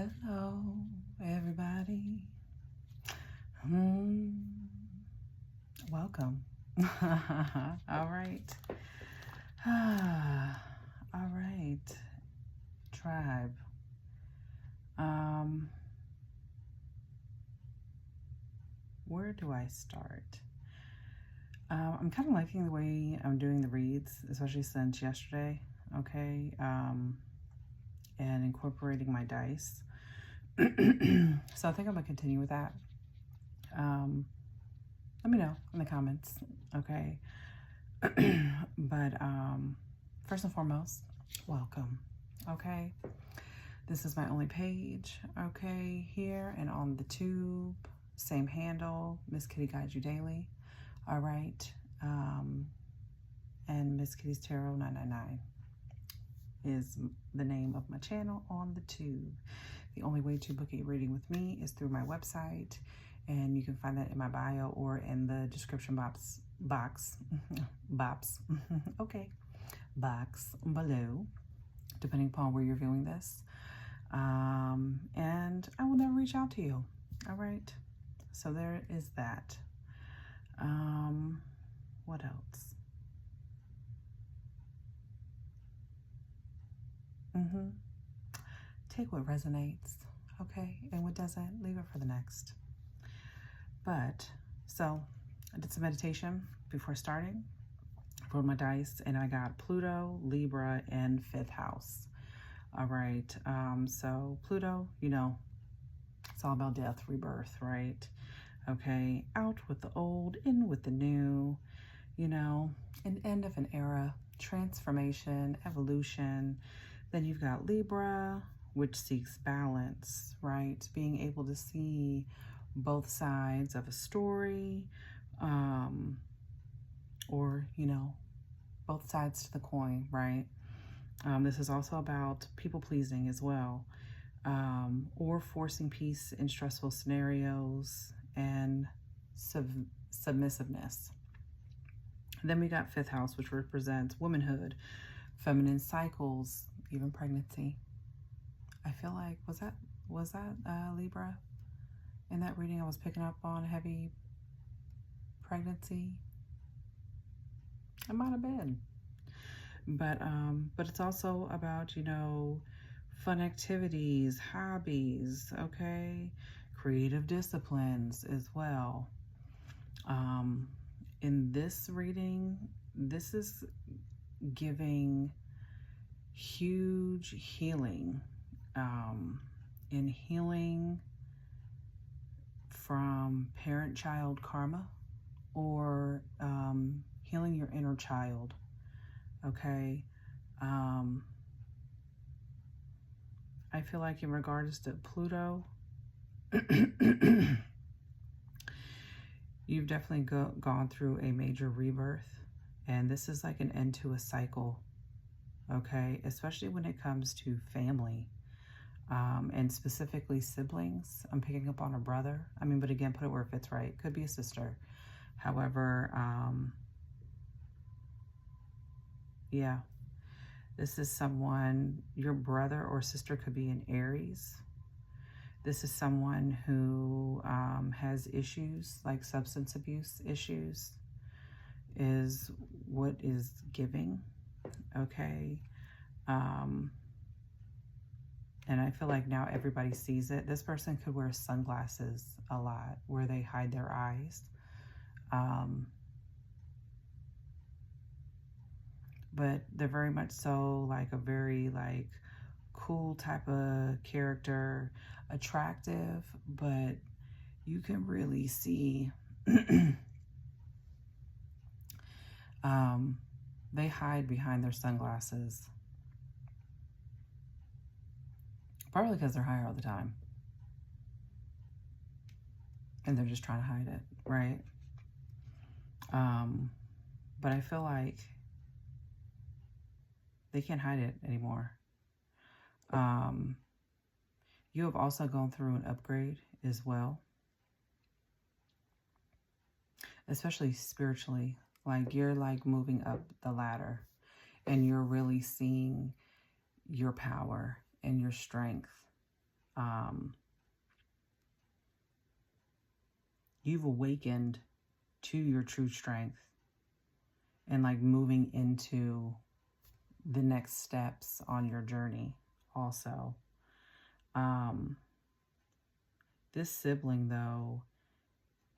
Hello, everybody. Welcome. All right. All right, tribe. Where do I start? I'm kind of liking the way I'm doing the reads, especially since yesterday. Okay. And incorporating my dice. So I think I'm gonna continue with that. Let me know in the comments, okay? But first and foremost, welcome, okay? This is my only page, okay, here and on the tube, same handle, Miss Kitty Guides You Daily, all right? And Miss Kitty's Tarot 999 is the name of my channel on the tube. The only way to book a reading with me is through my website, and you can find that in my bio or in the description box below, depending upon where you're viewing this. And I will never reach out to you. All right. So there is that. What else? Take what resonates, okay? And what doesn't, leave it for the next. But, so, I did some meditation before starting. I rolled my dice, and I got Pluto, Libra, and 5th house. All right, so Pluto, you know, it's all about death, rebirth, right? Okay, out with the old, in with the new, you know, an end of an era, transformation, evolution. Then you've got Libra, which seeks balance, right? Being able to see both sides of a story, or, you know, both sides to the coin, right? This is also about people pleasing as well, or forcing peace in stressful scenarios and submissiveness. Then we got 5th house, which represents womanhood, feminine cycles, even pregnancy. I feel like, was that Libra? In that reading, I was picking up on heavy pregnancy. It might have been. But it's also about, you know, fun activities, hobbies, okay? Creative disciplines as well. In this reading, this is giving huge healing, in healing from parent-child karma, or healing your inner child, okay? I feel like in regards to Pluto, you've definitely gone through a major rebirth, and this is like an end to a cycle, okay? Especially when it comes to family, and specifically siblings. I'm picking up on a brother. I mean, but again, put it where it fits, right? Could be a sister. However, yeah, this is someone, your brother or sister could be an Aries. This is someone who has issues like substance abuse issues, is what is giving, okay? And I feel like now everybody sees it. This person could wear sunglasses a lot where they hide their eyes. But they're very much so like a very like cool type of character, attractive, but you can really see they hide behind their sunglasses. Probably because they're high all the time. And they're just trying to hide it, right? But I feel like they can't hide it anymore. You have also gone through an upgrade as well. Especially spiritually. Like you're like moving up the ladder, and you're really seeing your power and your strength. you've awakened to your true strength and like moving into the next steps on your journey also. This sibling though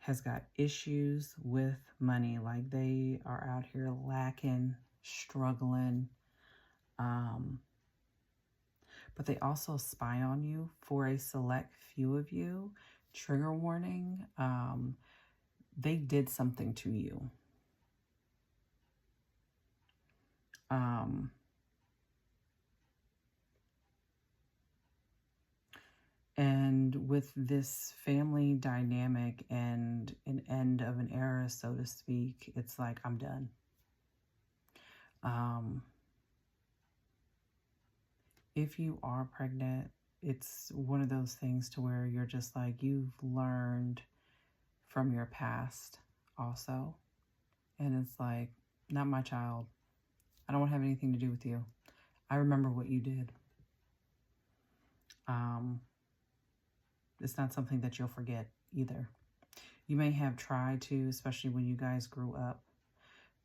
has got issues with money. Like they are out here lacking, struggling. But they also spy on you for a select few of you. Trigger warning, they did something to you. And with this family dynamic and an end of an era, so to speak, it's like, I'm done. If you are pregnant, it's one of those things to where you're just like, you've learned from your past also. And it's like, not my child. I don't want to have anything to do with you. I remember what you did. It's not something that you'll forget either. You may have tried to, especially when you guys grew up,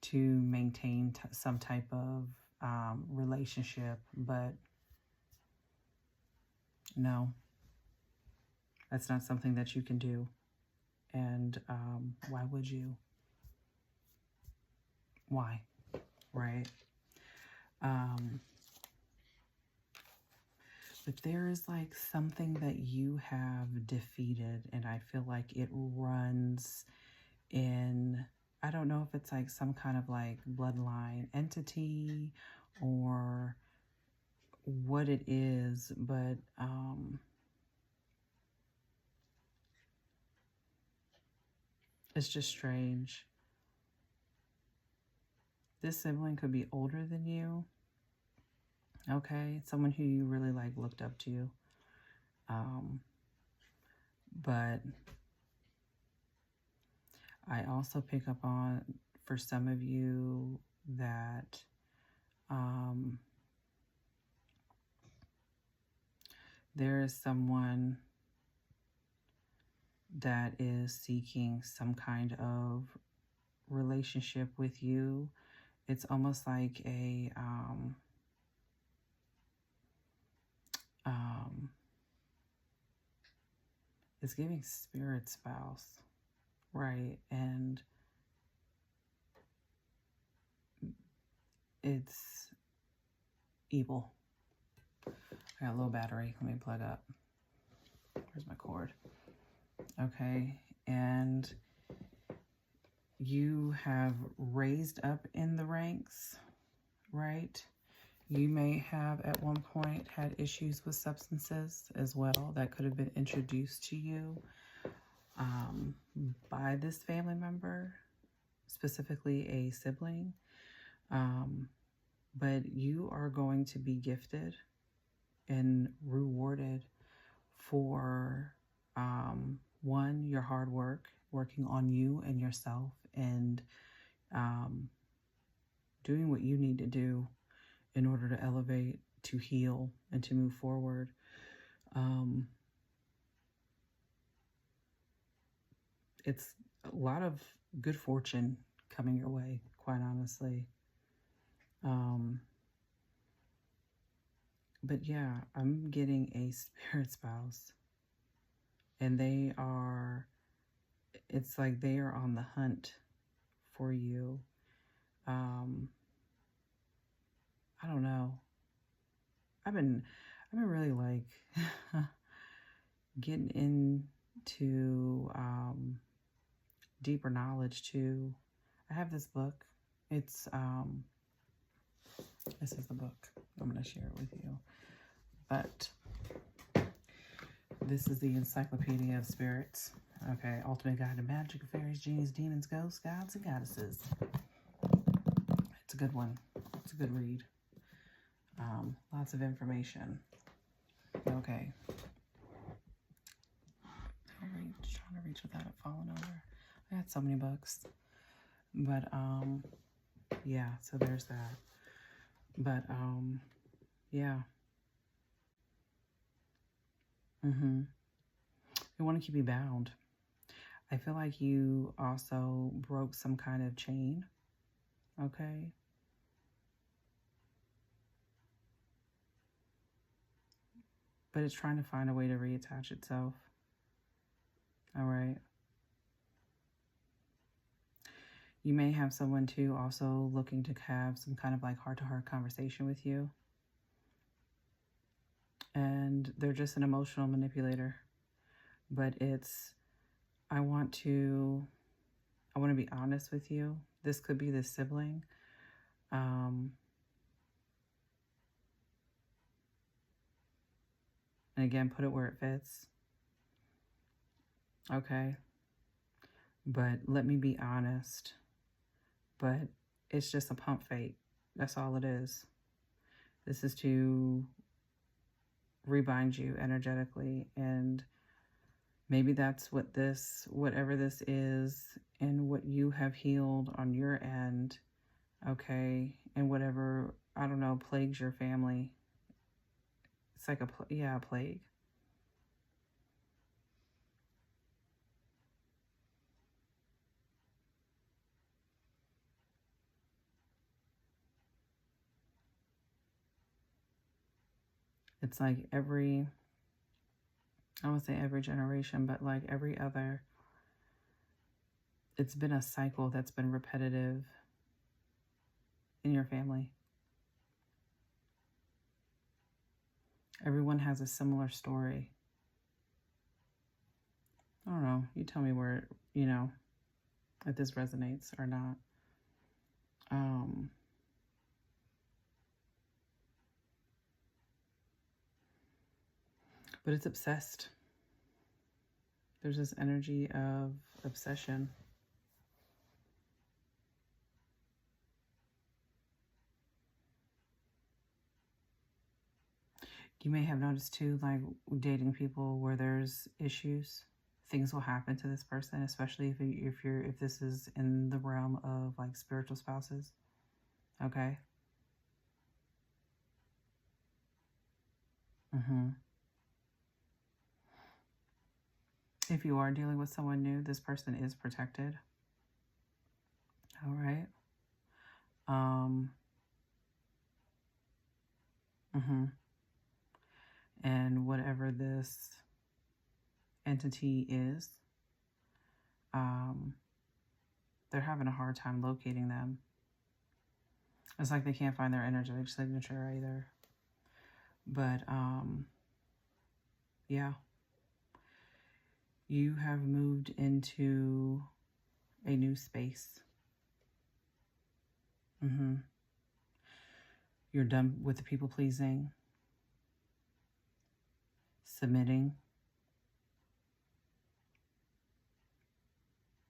to maintain some type of relationship, but no, that's not something that you can do. And why would you? Why? Right? But there is like something that you have defeated, and I feel like it runs in, I don't know if it's like some kind of like bloodline entity or what it is, but it's just strange. This sibling could be older than you. Okay, someone who you really like looked up to. But I also pick up on, for some of you, that there is someone that is seeking some kind of relationship with you. It's almost like a it's giving spirit spouse, right? And it's evil. I got a low battery. Let me plug up. Where's my cord? Okay. And you have raised up in the ranks, right? You may have at one point had issues with substances as well that could have been introduced to you by this family member, specifically a sibling. But you are going to be gifted and rewarded for, one, your hard work, working on you and yourself, and doing what you need to do in order to elevate, to heal, and to move forward. It's a lot of good fortune coming your way, quite honestly. But yeah, I'm getting a spirit spouse, and they are, it's like they are on the hunt for you. I don't know. I've been really like getting into deeper knowledge too. I have this book. It's this is the book. I'm going to share it with you. But this is the Encyclopedia of Spirits. Okay, Ultimate Guide to Magic, Fairies, Genies, Demons, Ghosts, Gods, and Goddesses. It's a good one. It's a good read. Lots of information. Okay. Trying to reach without it falling over. I had so many books. But, yeah, so there's that. But, yeah. Mm-hmm. They want to keep you bound. I feel like you also broke some kind of chain. Okay. But it's trying to find a way to reattach itself. All right. You may have someone too also looking to have some kind of like heart-to-heart conversation with you. And they're just an emotional manipulator. But I want to be honest with you. This could be this sibling. And again, put it where it fits. Okay. But let me be honest. But it's just a pump fake. That's all it is. This is to rebind you energetically, and maybe that's whatever this is, and what you have healed on your end, okay, and whatever, I don't know, plagues your family. It's like a plague. It's like I won't say every generation, but like every other, it's been a cycle that's been repetitive in your family. Everyone has a similar story. I don't know. You tell me where, if this resonates or not. But it's obsessed. There's this energy of obsession. You may have noticed too, like dating people where there's issues, things will happen to this person, especially if this is in the realm of like spiritual spouses. Okay. If you are dealing with someone new, this person is protected. All right. And whatever this entity is, they're having a hard time locating them. It's like they can't find their energetic signature either. But yeah, you have moved into a new space. You're done with the people pleasing, submitting.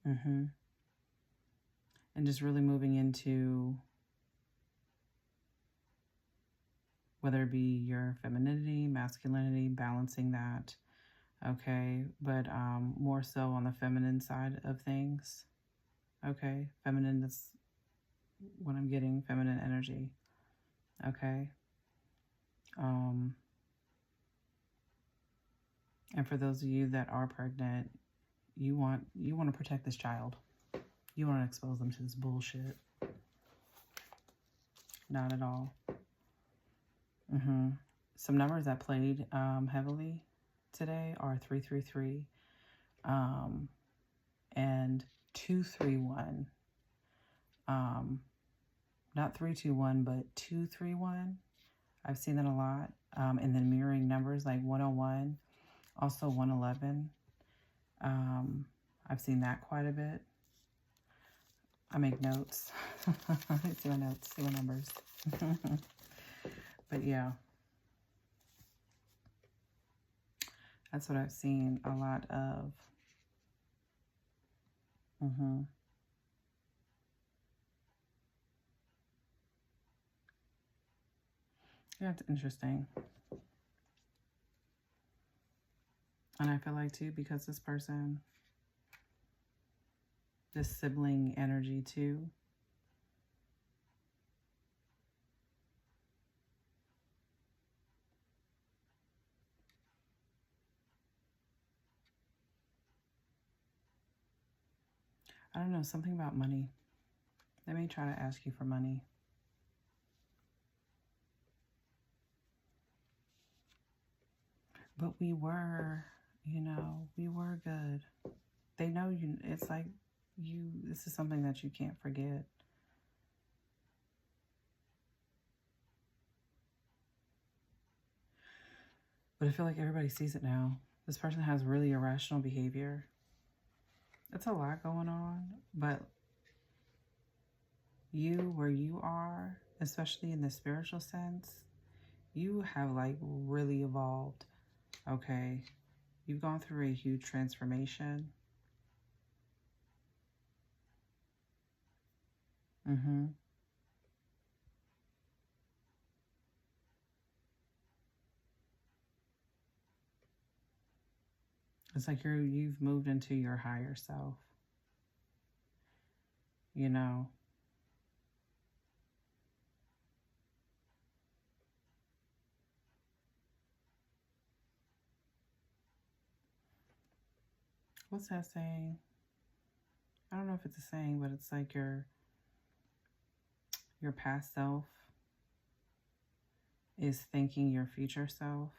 And just really moving into whether it be your femininity, masculinity, balancing that. Okay. But more so on the feminine side of things. Okay. Feminine is what I'm getting, feminine energy. Okay. And for those of you that are pregnant, you want to protect this child. You want to expose them to this bullshit. Not at all. Some numbers that played heavily today are 333 and 231. Not 321, but 231. I've seen that a lot. And then mirroring numbers like 101, also 111. I've seen that quite a bit. I make notes. See my notes, see my numbers. But yeah, that's what I've seen a lot of. Yeah, it's interesting. And I feel like too, because this person, this sibling energy too, I don't know, something about money. They may try to ask you for money. But we were, you know, we were good. They know you, it's like this is something that you can't forget. But I feel like everybody sees it now. This person has really irrational behavior. It's a lot going on, but you, where you are, especially in the spiritual sense, you have like really evolved, okay? You've gone through a huge transformation. It's like you've moved into your higher self, you know? What's that saying? I don't know if it's a saying, but it's like your past self is thanking your future self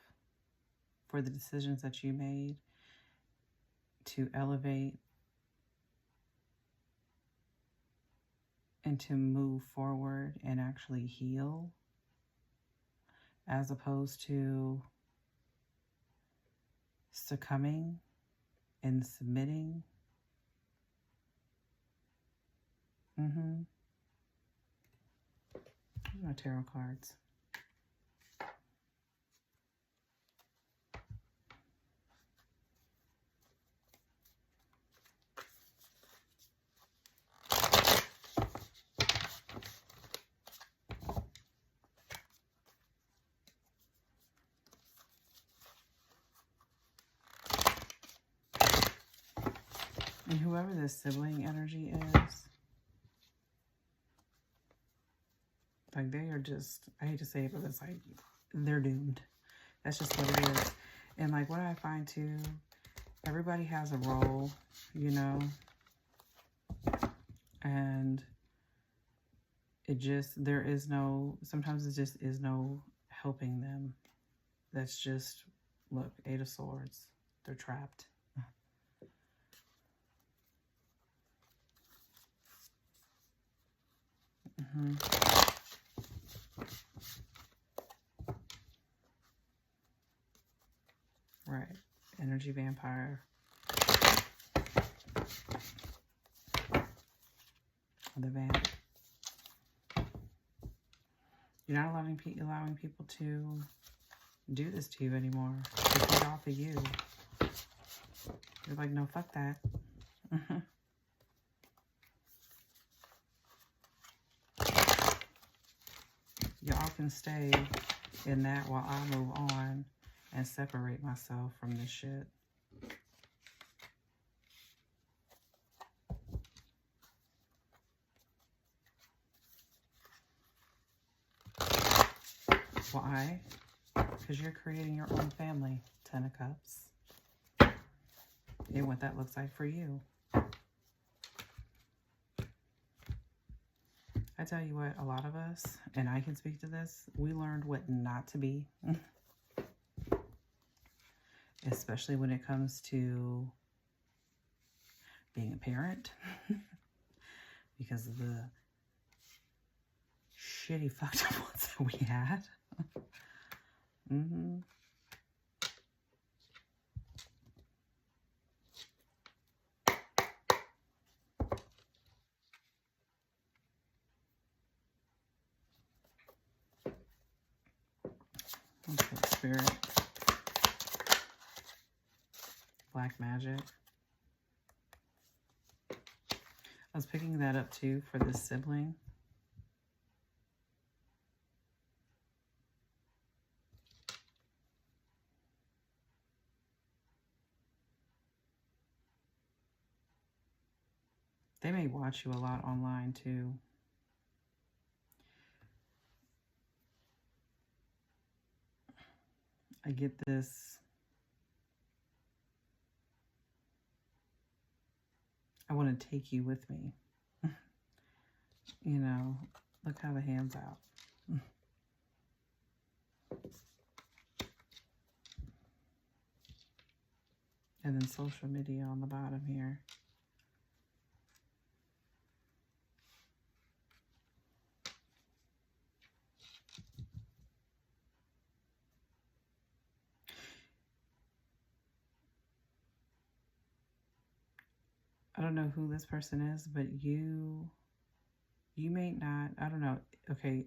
for the decisions that you made to elevate and to move forward and actually heal, as opposed to succumbing and submitting. My tarot cards. And whoever this sibling energy is, like they are just, I hate to say it, but it's like they're doomed. That's just what it is. And like what I find too, everybody has a role, you know, and it just, there is no, sometimes it just is no helping them. That's just, look, 8 of Swords, they're trapped. Right, energy vampire. The vamp. You're not allowing people to do this to you anymore. To feed off of you. You're like, no, fuck that. Y'all can stay in that while I move on and separate myself from this shit. Why? Because you're creating your own family. 10 of Cups. And what that looks like for you. I tell you what, a lot of us, and I can speak to this, we learned what not to be. Especially when it comes to being a parent. Because of the shitty fucked up ones that we had. Okay, Spirit. Black magic. I was picking that up too for this sibling. They may watch you a lot online too. I get this. I want to take you with me. You know, look how the hand's out. And then social media on the bottom here. I don't know who this person is, but you may not, I don't know. Okay.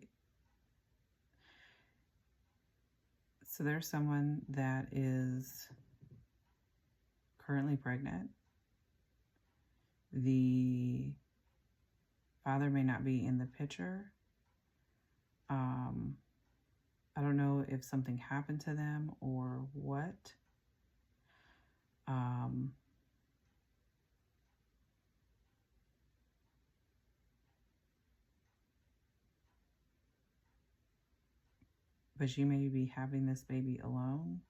So there's someone that is currently pregnant. The father may not be in the picture. I don't know if something happened to them or what. But you may be having this baby alone.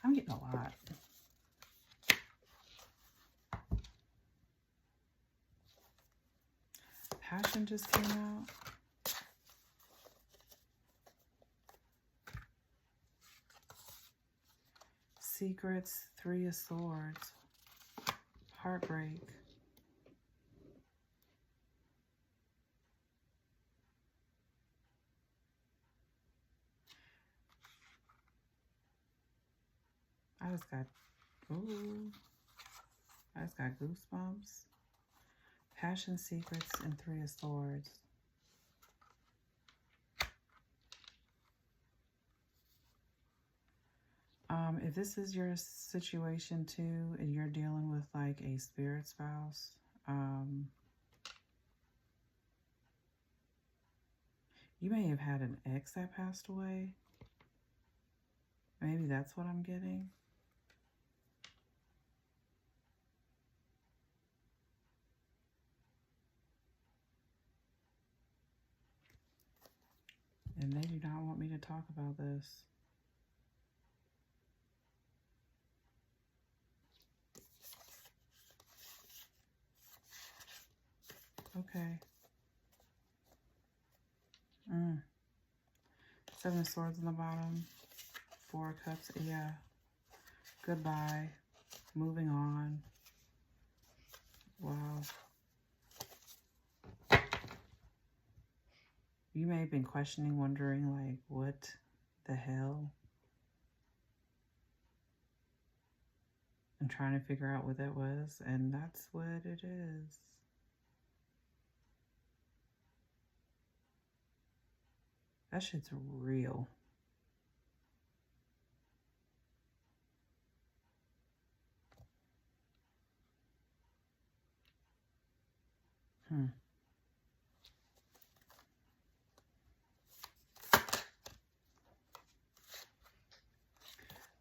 I'm getting a lot. Passion just came out. Secrets, 3 of Swords. Heartbreak. I just got goosebumps. Passion, secrets, and 3 of Swords. If this is your situation too, and you're dealing with like a spirit spouse, you may have had an ex that passed away. Maybe that's what I'm getting. And they do not want me to talk about this. Okay. 7 of Swords on the bottom. 4 of Cups. Yeah. Goodbye. Moving on. Wow. You may have been questioning, wondering, like, what the hell? And trying to figure out what that was. And that's what it is. That shit's real.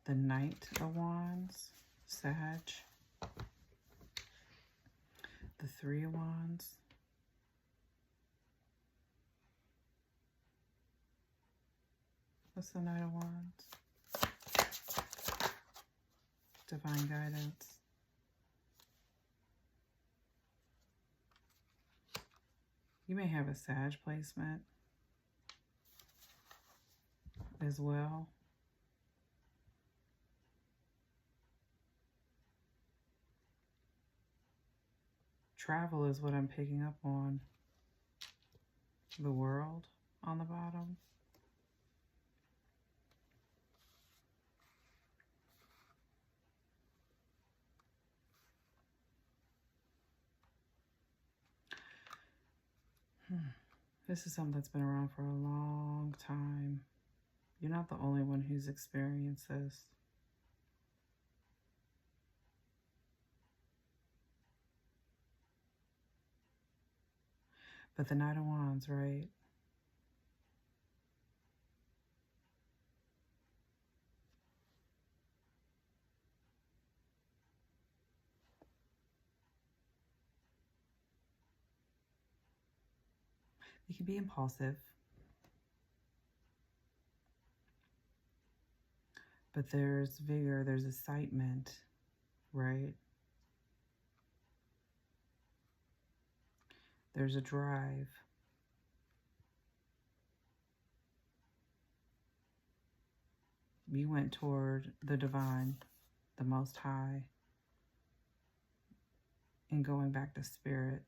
The Knight of Wands, Sag. The 3 of Wands. What's the Knight of Wands? Divine guidance. You may have a Sag placement as well. Travel is what I'm picking up on. The World on the bottom. This is something that's been around for a long time. You're not the only one who's experienced this. But the Knight of Wands, right? It can be impulsive. But there's vigor, there's excitement, right? There's a drive. You went toward the divine, the Most High, and going back to spirit.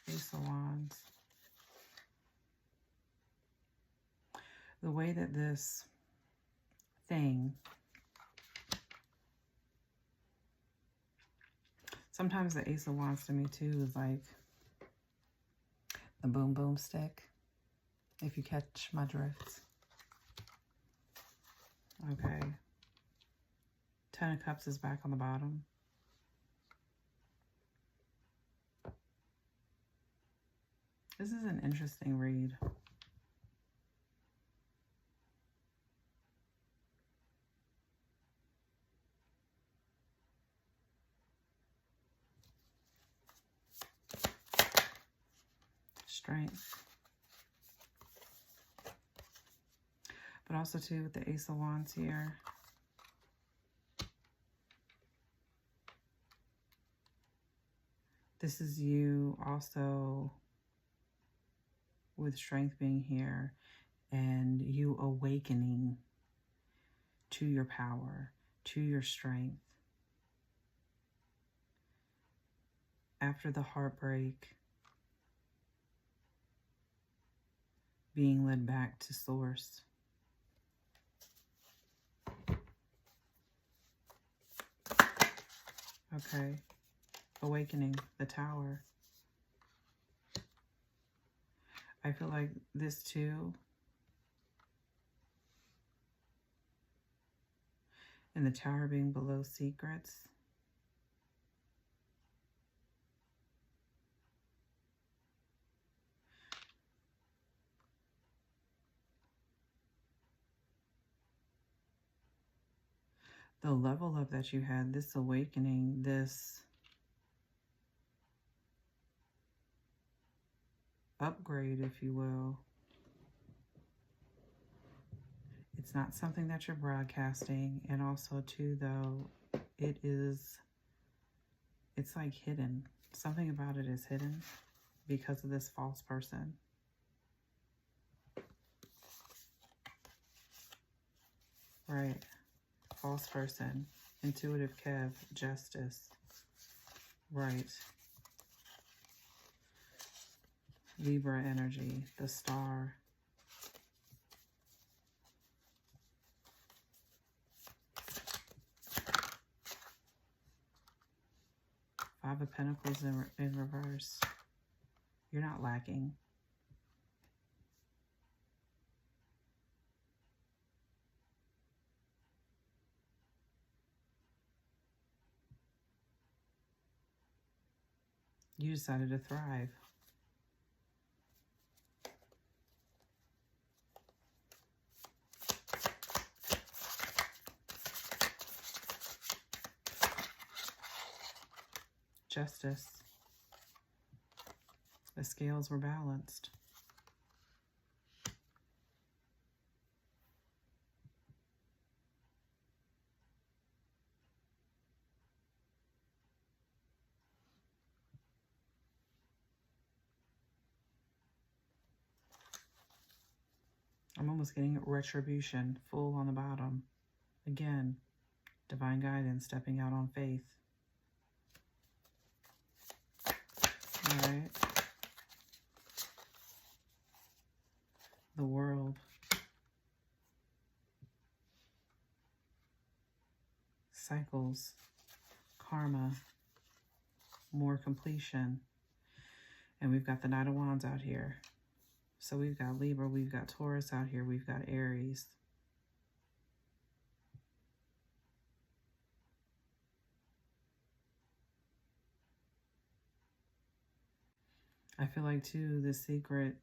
Ace of Wands. The way that this thing, sometimes the Ace of Wands to me too is like the boom boom stick, if you catch my drift. Okay. 10 of Cups is back on the bottom. This is an interesting read. Strength. But also too with the Ace of Wands here. This is you also with strength being here and you awakening to your power, to your strength. After the heartbreak, being led back to source. Okay. Awakening, the Tower. I feel like this too, and the Tower being below secrets. The level up that you had, this awakening, this upgrade, if you will. It's not something that you're broadcasting. And also too, though, it's like hidden. Something about it is hidden because of this false person. Right. False person. Intuitive Kev. Justice. Right. Libra energy. The Star. Five of Pentacles in reverse. You're not lacking. You decided to thrive. Justice. The scales were balanced. I'm almost getting retribution, full on the bottom. Again, divine guidance, stepping out on faith. All right. The World. Cycles. Karma. More completion. And we've got the Knight of Wands out here. So we've got Libra, we've got Taurus out here, we've got Aries. I feel like too, the secret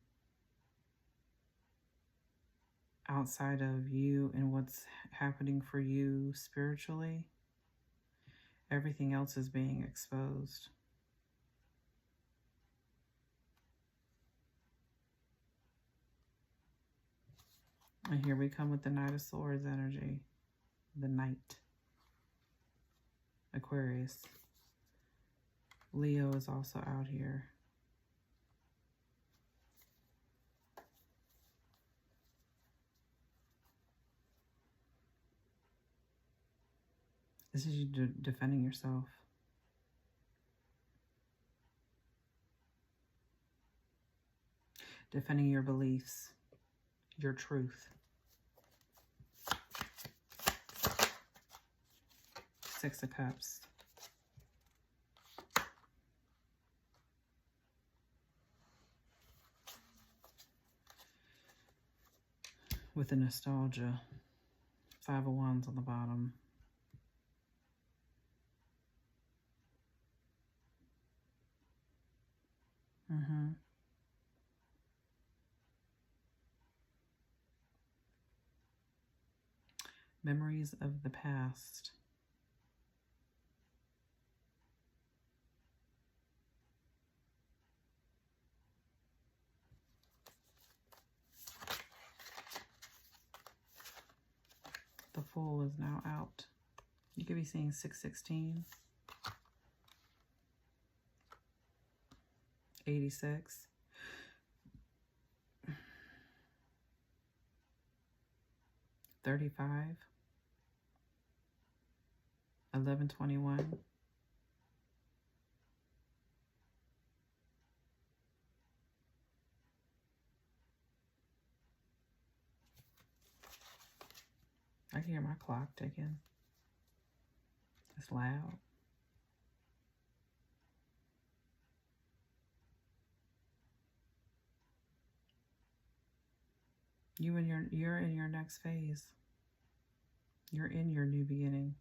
outside of you and what's happening for you spiritually, everything else is being exposed. And here we come with the Knight of Swords energy. The Knight. Aquarius. Leo is also out here. This is you defending yourself. Defending your beliefs, your truth. Six of Cups. With the nostalgia. Five of Wands on the bottom. Memories of the past. The Fool is now out. You could be seeing 616. 86. 35. 1121. I can hear my clock ticking. It's loud. You're in your next phase. You're in your new beginning.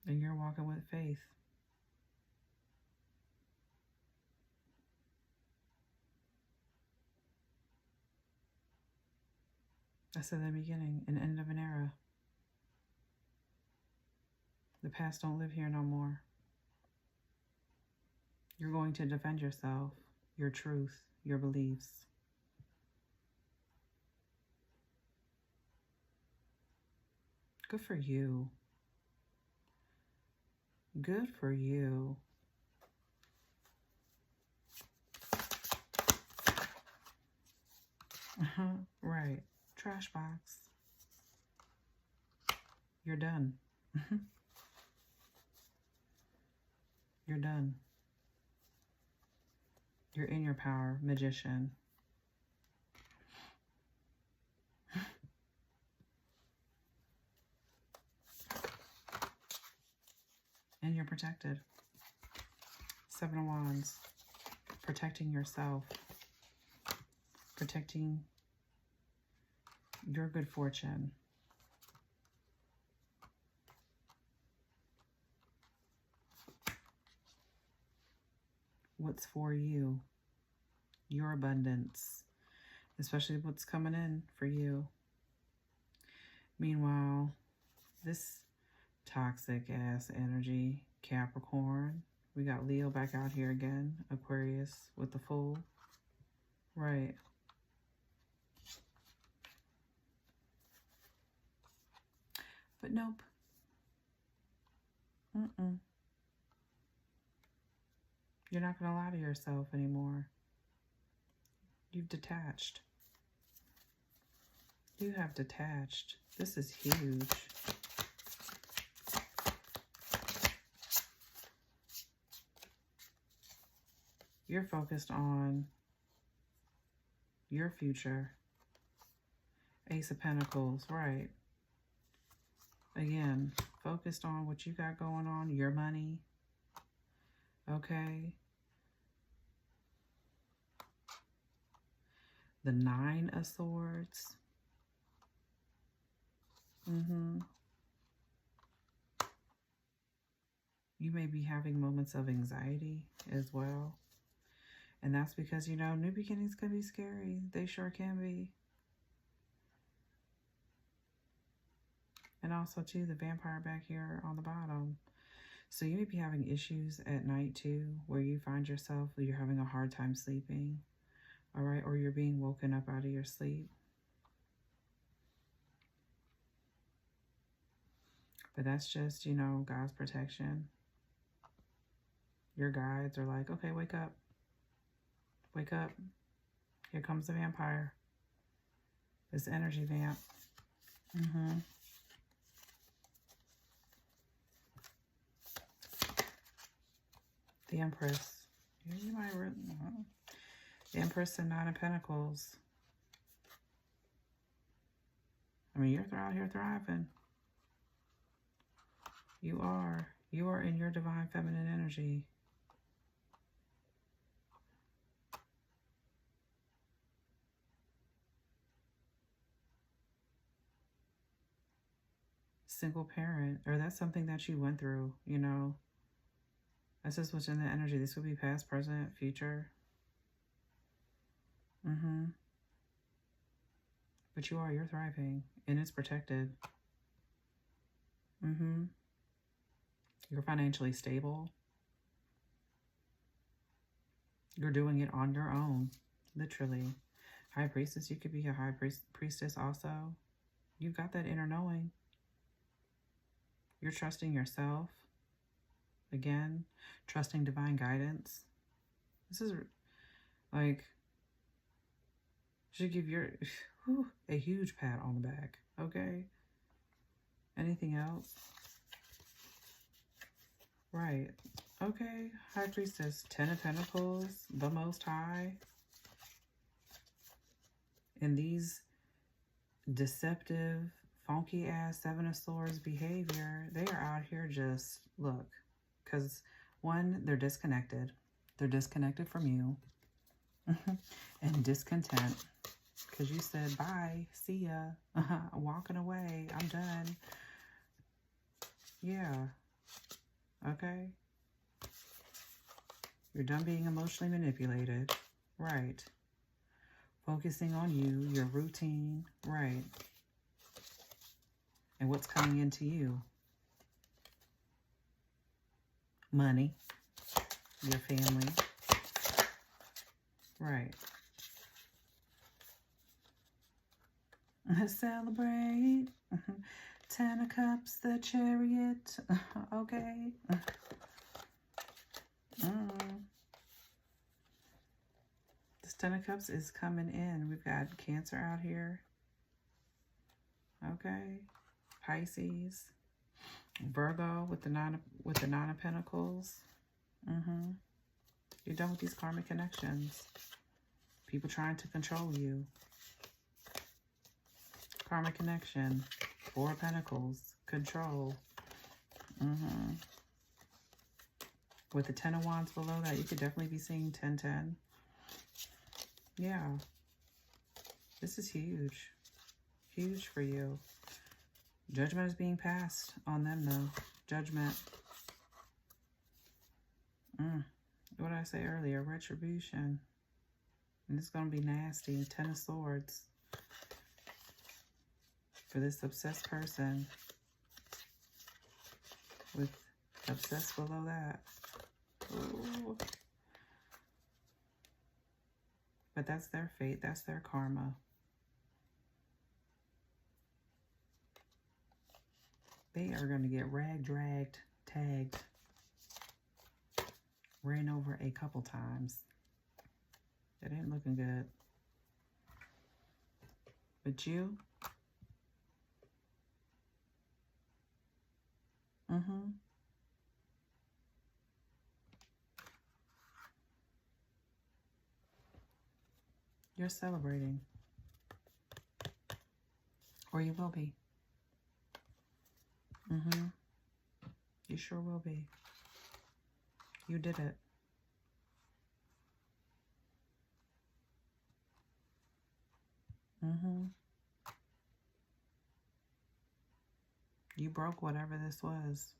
And you're walking with faith. I said the beginning, an end of an era. The past don't live here no more. You're going to defend yourself, your truth, your beliefs. Good for you. Good for you. Right. Trash box. You're done. You're done. You're in your power, Magician. And you're protected. Seven of Wands. Protecting yourself. Protecting your good fortune. What's for you? Your abundance. Especially what's coming in for you. Meanwhile, this toxic ass energy, Capricorn. We got Leo back out here again. Aquarius with the Fool. Right. But nope. You're not going to lie to yourself anymore. You've detached. You have detached. This is huge. You're focused on your future. Ace of Pentacles, right. Again, focused on what you got going on, your money. Okay. The Nine of Swords. You may be having moments of anxiety as well. And that's because, you know, new beginnings can be scary. They sure can be. And also, too, the vampire back here on the bottom. So you may be having issues at night, too, where you find yourself, you're having a hard time sleeping. All right? Or you're being woken up out of your sleep. But that's just, you know, God's protection. Your guides are like, okay, wake up. Wake up. Here comes the vampire. This energy vamp. The Empress. Yeah, you might the Empress and Nine of Pentacles. I mean, you're out here thriving. You are. You are in your divine feminine energy. Single parent, or that's something that you went through, you know. That's just what's in the energy. This would be past, present, future. But you're thriving, and it's protected. You're financially stable. You're doing it on your own, literally. High Priestess, you could be a High Priestess also. You've got that inner knowing. You're trusting yourself. Again, trusting divine guidance. This is like, should give your a huge pat on the back, okay? Anything else? Right. Okay, High Priestess, 10 of Pentacles, the Most High. And these deceptive, funky-ass 7 of Swords behavior, they are out here just, look, because, one, they're disconnected. They're disconnected from you. And discontent. Because you said, bye, see ya, I'm walking away, I'm done. Yeah. Okay. You're done being emotionally manipulated. Right. Focusing on you, your routine. Right. And what's coming into you? Money. Your family. Right. Celebrate. 10 of Cups, the Chariot. Okay. This 10 of Cups is coming in. We've got Cancer out here. Okay. Pisces. Virgo with the nine of Pentacles. You're done with these karmic connections. People trying to control you. Karmic connection. 4 of Pentacles. Control. With the 10 of Wands below that, you could definitely be seeing 10-10. Yeah. This is huge. Huge for you. Judgment is being passed on them, though. Judgment. What did I say earlier? Retribution. And it's going to be nasty. 10 of Swords. For this obsessed person. With obsessed below that. Ooh. But that's their fate. That's their karma. They are going to get ragged, dragged, tagged, ran over a couple times. It ain't looking good. But you? You're celebrating. Or you will be. You sure will be. You did it. You broke whatever this was.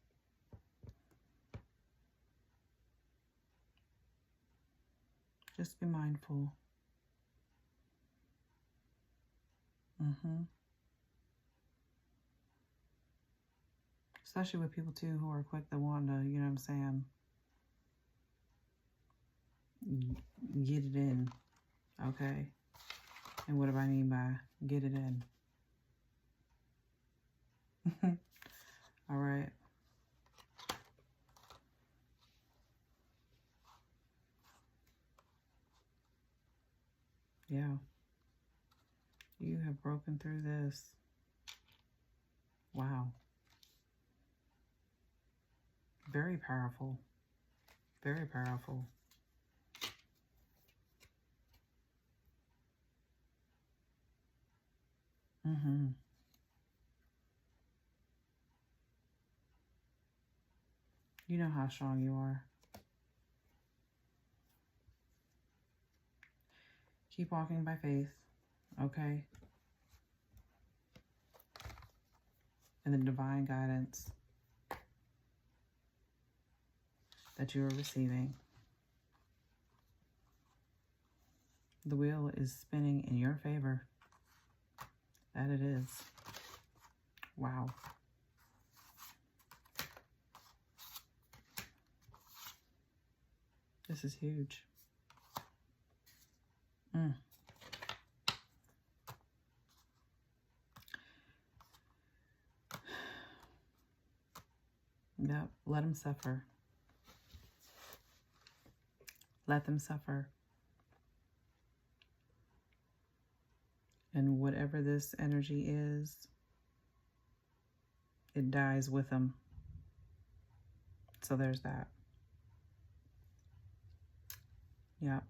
Just be mindful. Especially with people, too, who are quick to want to, you know what I'm saying, get it in, okay? And what do I mean by get it in? All right. Yeah. You have broken through this. Wow. Very powerful. Very powerful. You know how strong you are. Keep walking by faith, okay? And the divine guidance that you are receiving. The wheel is spinning in your favor. That it is. Wow. This is huge. Yep, let them suffer. Let them suffer. And whatever this energy is, it dies with them. So there's that. Yep.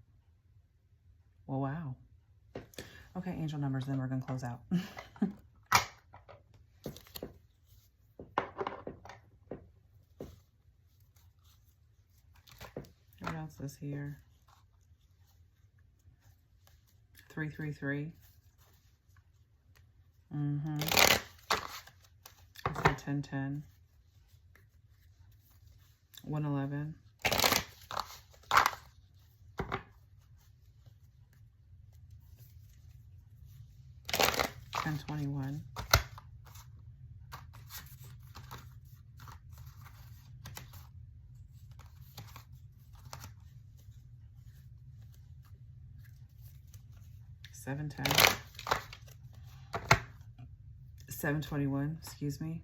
Well, wow. Okay, angel numbers, then we're going to close out. What else is here? 333. It's a 1010. 111. 1021. 710. 721, excuse me.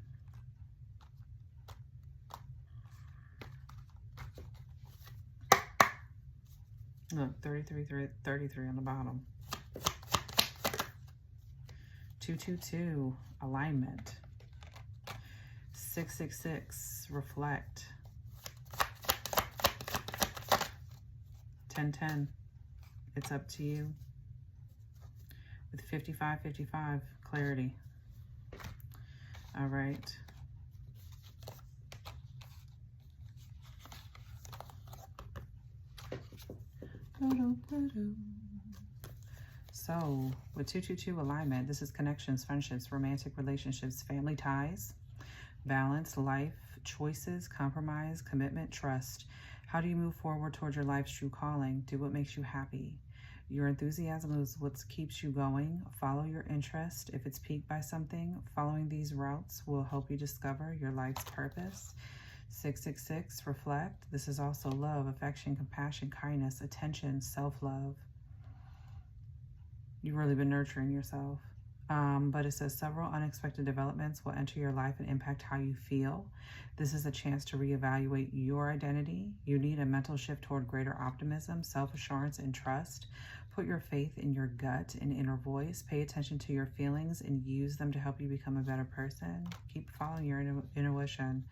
Look, 33 on the bottom. 222, alignment. 666, reflect. 1010, it's up to you. With 5555, clarity. All right. So, with 222 alignment, this is connections, friendships, romantic relationships, family ties, balance, life, choices, compromise, commitment, trust. How do you move forward towards your life's true calling? Do what makes you happy. Your enthusiasm is what keeps you going. Follow your interest. If it's piqued by something, following these routes will help you discover your life's purpose. 666, reflect. This is also love, affection, compassion, kindness, attention, self-love. You've really been nurturing yourself. But it says several unexpected developments will enter your life and impact how you feel. This is a chance to reevaluate your identity. You need a mental shift toward greater optimism, self-assurance, and trust. Put your faith in your gut and inner voice. Pay attention to your feelings and use them to help you become a better person. Keep following your intuition.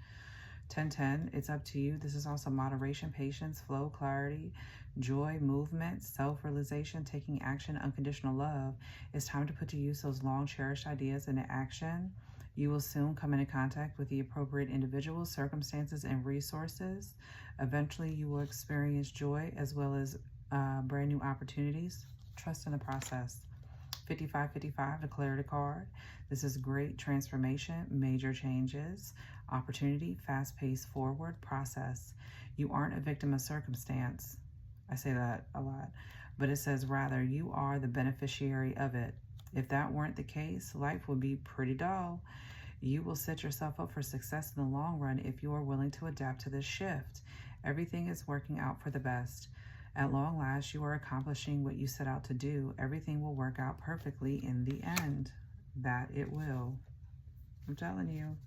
1010, it's up to you. This is also moderation, patience, flow, clarity, joy, movement, self-realization, taking action, unconditional love. It's time to put to use those long cherished ideas into action. You will soon come into contact with the appropriate individuals, circumstances, and resources. Eventually, you will experience joy as well as brand new opportunities. Trust in the process. 5555, the clarity card. This is great transformation, major changes, opportunity, fast-paced forward process. You aren't a victim of circumstance. I say that a lot. But it says, rather, you are the beneficiary of it. If that weren't the case, life would be pretty dull. You will set yourself up for success in the long run if you are willing to adapt to this shift. Everything is working out for the best. At long last, you are accomplishing what you set out to do. Everything will work out perfectly in the end. That it will. I'm telling you.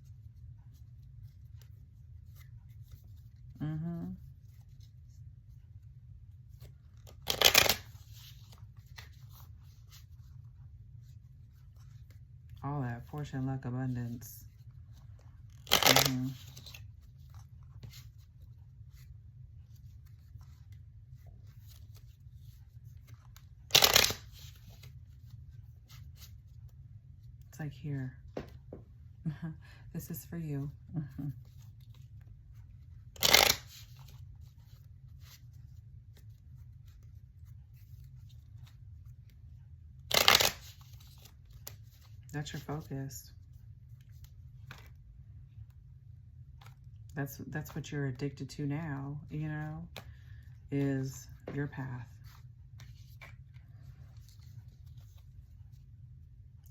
All that fortune, luck, abundance. It's like here. This is for you. That's your focus. That's what you're addicted to now, you know, is your path.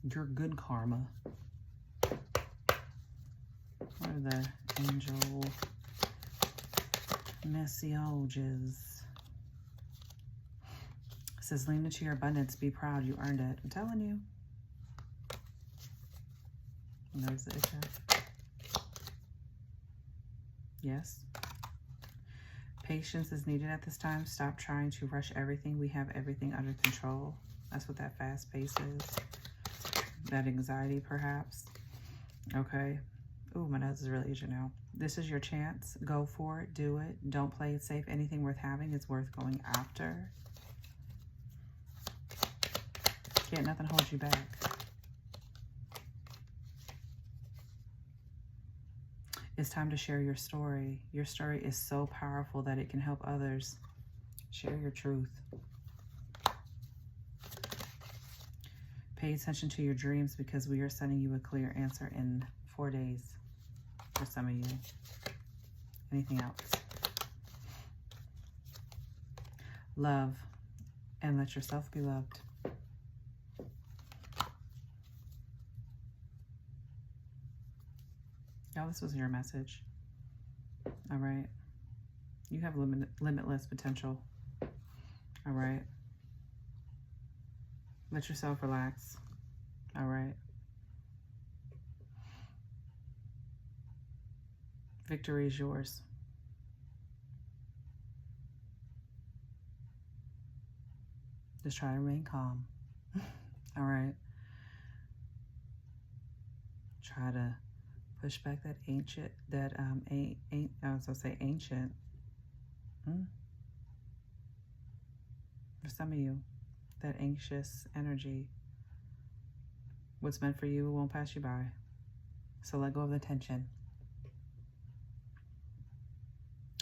Your good karma. What are the angel messages? It says, lean into your abundance. Be proud. You earned it. I'm telling you. And there's the issue. Yes. Patience is needed at this time. Stop trying to rush everything. We have everything under control. That's what that fast pace is. That anxiety, perhaps. Okay. Ooh, my nose is really itching now. This is your chance. Go for it. Do it. Don't play it safe. Anything worth having is worth going after. Can't nothing hold you back. It's time to share your story. Your story is so powerful that it can help others. Share your truth. Pay attention to your dreams because we are sending you a clear answer in 4 days for some of you. Anything else? Love and let yourself be loved. Y'all, this was your message. All right. You have limitless potential. All right. Let yourself relax. All right. Victory is yours. Just try to remain calm. All right. Try to push back that ancient, I was gonna say ancient. For some of you, that anxious energy. What's meant for you won't pass you by. So let go of the tension.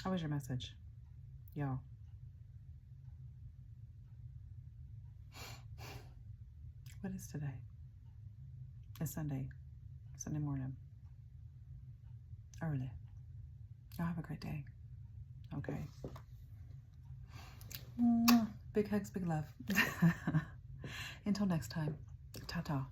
How was your message, y'all? What is today? It's Sunday morning. Early. Y'all have a great day. Okay. Big hugs, big love. Until next time. Ta-ta.